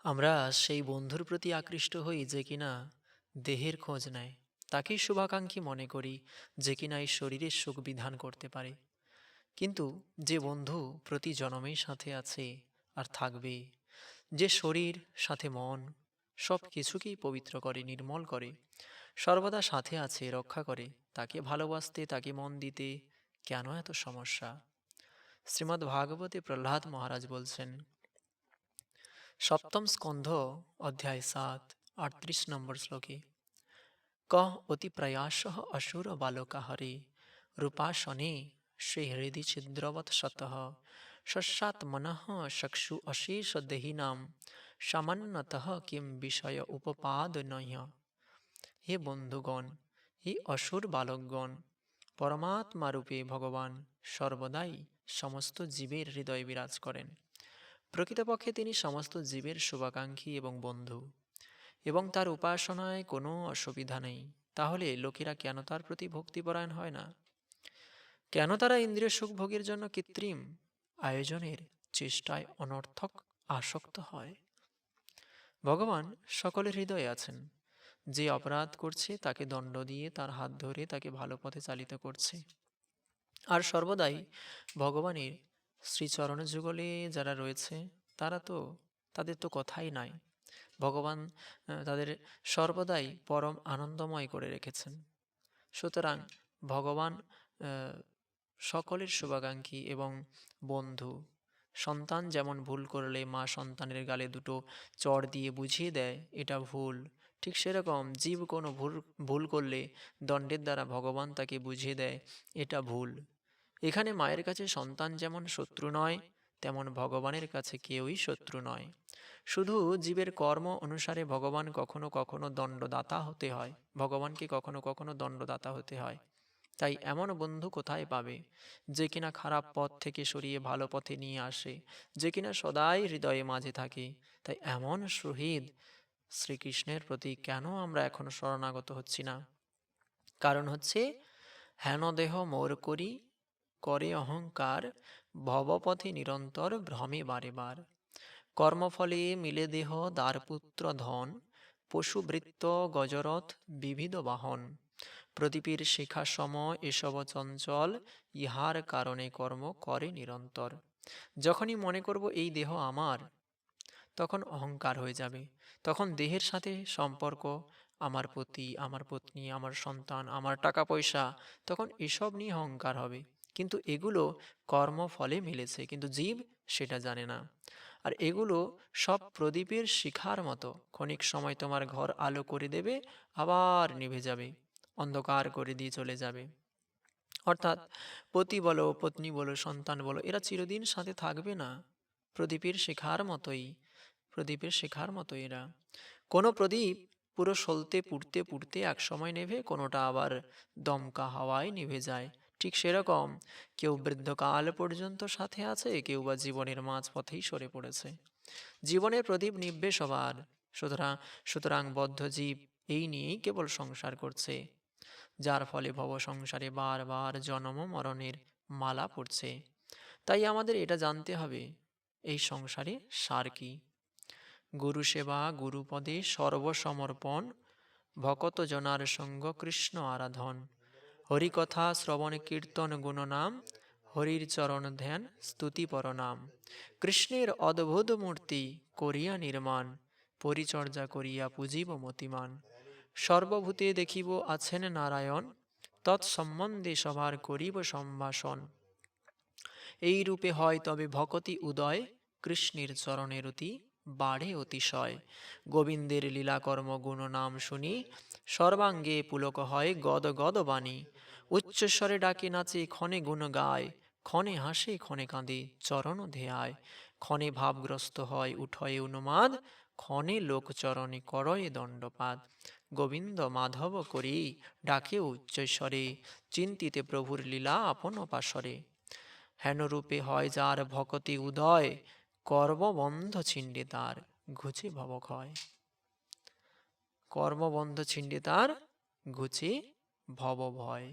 আমরা সেই বন্ধুর প্রতি আকৃষ্ট হই যে কিনা দেহের খোঁজ নেয়, তাকেই শুভাকাঙ্ক্ষী মনে করি যে কিনা এই শরীরের সুখ বিধান করতে পারে। কিন্তু যে বন্ধু প্রতি জনমের সাথে আছে আর থাকবে, যে শরীর সাথে মন সব কিছুকেই পবিত্র করে, নির্মল করে, সর্বদা সাথে আছে, রক্ষা করে, তাকে ভালোবাসতে, তাকে মন দিতে কেন এত সমস্যা? শ্রীমদ্ ভাগবতে প্রহ্লাদ মহারাজ বলছেন, সপ্তম স্কন্ধ অধ্যায় 7 38 নম্বর শ্লোকে, কহ অতি প্রয়াস অসুর বালকা হরে রূপাসনে শ্রী হৃদি ছিদ্রবৎ শতঃ সস্যাৎ মনঃ চক্ষু অশেষ দেহিনাম সামান্যতঃ কিম বিষয় উপপাদনয়। হে বন্ধুগণ, হে অসুর বালকগণ, পরমাত্মা রূপে ভগবান সর্বদাই সমস্ত জীবের হৃদয়ে বিরাজ করেন। প্রকৃতপক্ষে তিনি সমস্ত জীবের শুভাকাঙ্ক্ষী এবং বন্ধু, এবং তার উপাসনায় কোনো অসুবিধা নেই। তাহলে লোকেরা কেন তার প্রতি ভক্তিপরায়ণ হয় না? কেন তারা ইন্দ্রিয় সুখ ভোগের জন্য কৃত্রিম আয়োজনের চেষ্টায় অনর্থক আসক্ত হয়? ভগবান সকলের হৃদয়ে আছেন। যে অপরাধ করছে তাকে দণ্ড দিয়ে তার হাত ধরে তাকে ভালো পথে চালিত করছে। আর সর্বদাই ভগবানের শ্রীচরণ যুগলে যারা রয়েছে, তাদের তো কথাই নাই। ভগবান তাদের সর্বদাই পরম আনন্দময় করে রেখেছেন। সুতরাং ভগবান সকলের শুভাকাঙ্ক্ষী এবং বন্ধু। সন্তান যেমন ভুল করলে মা সন্তানের গালে দুটো চড় দিয়ে বুঝিয়ে দেয় এটা ভুল, ঠিক সেরকম জীব কোনো ভুল করলে দণ্ডের দ্বারা ভগবান তাকে বুঝিয়ে দেয় এটা ভুল। এখানে মায়ের কাছে সন্তান যেমন শত্রু নয়, তেমন ভগবানের কাছে কেউই শত্রু নয়। শুধু জীবের কর্ম অনুসারে ভগবান কখনো কখনো দণ্ডদাতা হতে হয়, ভগবানকে কখনো কখনো দণ্ডদাতা হতে হয়। তাই এমন বন্ধু কোথায় পাবে যে কিনা খারাপ পথ থেকে সরিয়ে ভালো পথে নিয়ে আসে, যে কিনা সদাই হৃদয়ে মাঝে থাকে? তাই এমন শহীদ শ্রীকৃষ্ণের প্রতি কেন আমরা এখনো শরণাগত হচ্ছি না? কারণ হচ্ছে, হেন দেহ মোর করি করে অহংকার, ভবপথে নিরন্তর ভ্রমে বারে বার। কর্মফলে মিলে দেহ দ্বারপুত্র ধন, পশুবৃত্ত গজরথ বিবিধ বাহন। প্রদীপের শিখা সম এসব চঞ্চল, ইহার কারণে কর্ম করে নিরন্তর। যখনই মনে করব এই দেহ আমার, তখন অহংকার হয়ে যাবে। তখন দেহের সাথে সম্পর্ক, আমার পতি, আমার পত্নী, আমার সন্তান, আমার টাকা পয়সা, তখন এসব নিয়ে অহংকার হবে। কিন্তু এগুলো কর্মফলে মিলেছে, কিন্তু জীব সেটা জানে না। আর এগুলো সব প্রদীপের শিখার মতো, ক্ষণিক সময় তোমার ঘর আলো করে দেবে, আবার নিভে যাবে, অন্ধকার করে দিয়ে চলে যাবে। অর্থাৎ পতি বলো, পত্নী বলো, সন্তান বলো, এরা চিরদিন সাথে থাকবে না। প্রদীপের শিখার মতোই, প্রদীপের শিখার মতো এরা। কোনো প্রদীপ পুরো সলতে পুড়তে পুড়তে এক সময় নেভে, কোনোটা আবার দমকা হাওয়ায় নিভে যায়। ঠিক সেরকম কেউ বৃদ্ধকাল পর্যন্ত সাথে আছে, কেউ বা জীবনের মাঝপথেই সরে পড়েছে। জীবনের প্রদীপ নিভবে সবার। সুতরাং সুতরাং বদ্ধ জীব এই নিয়েই কেবল সংসার করছে, যার ফলে ভব সংসারে বারবার জন্ম মরণের মালা পড়ছে। তাই আমাদের এটা জানতে হবে, এই সংসারে সার কি। গুরু সেবা, গুরুপদে সর্বসমর্পণ, ভকত জনার সঙ্গ কৃষ্ণ আরাধন। হরিকথা শ্রবণ কীর্তন গুণনাম, হরির চরণ ধ্যান স্তুতি পরনাম। কৃষ্ণের অদ্ভুত মূর্তি করিয়া নির্মাণ, পরিচর্যা করিয়া পুজিব মতিমান। সর্বভূতে দেখিব আছেন নারায়ণ, তৎসম্বন্ধে সভার করিব সম্ভাষণ। এই রূপে হয় তবে ভকতি উদয়, কৃষ্ণের চরণের অতি বাড়ে অতিশয়। গোবিন্দের লীলাকর্ম গুণ নাম শুনি, সর্বাঙ্গে পুলক হয় গদ গদ বাণী। উচ্চস্বরে ডাকে নাচে ক্ষণে গুণ গায়, ক্ষণে হাসে ক্ষণে কাঁদে চরণ ধেয়ায়। ক্ষণে ভাবগ্রস্ত হয় উঠয়ে উন্মাদ, ক্ষণে লোকচরণে করয়ে দণ্ডপাত। গোবিন্দ মাধব করি ডাকে উচ্চস্বরে, চিন্তিতে প্রভুর লীলা আপন পাশরে। হেন রূপে হয় যার ভকতি উদয়, কর্মবন্ধ ছিন্ডে তার ঘুচে ভবক্ষয়। কর্মবন্ধ ছিন্ডে তার ঘুচে ভবভয়।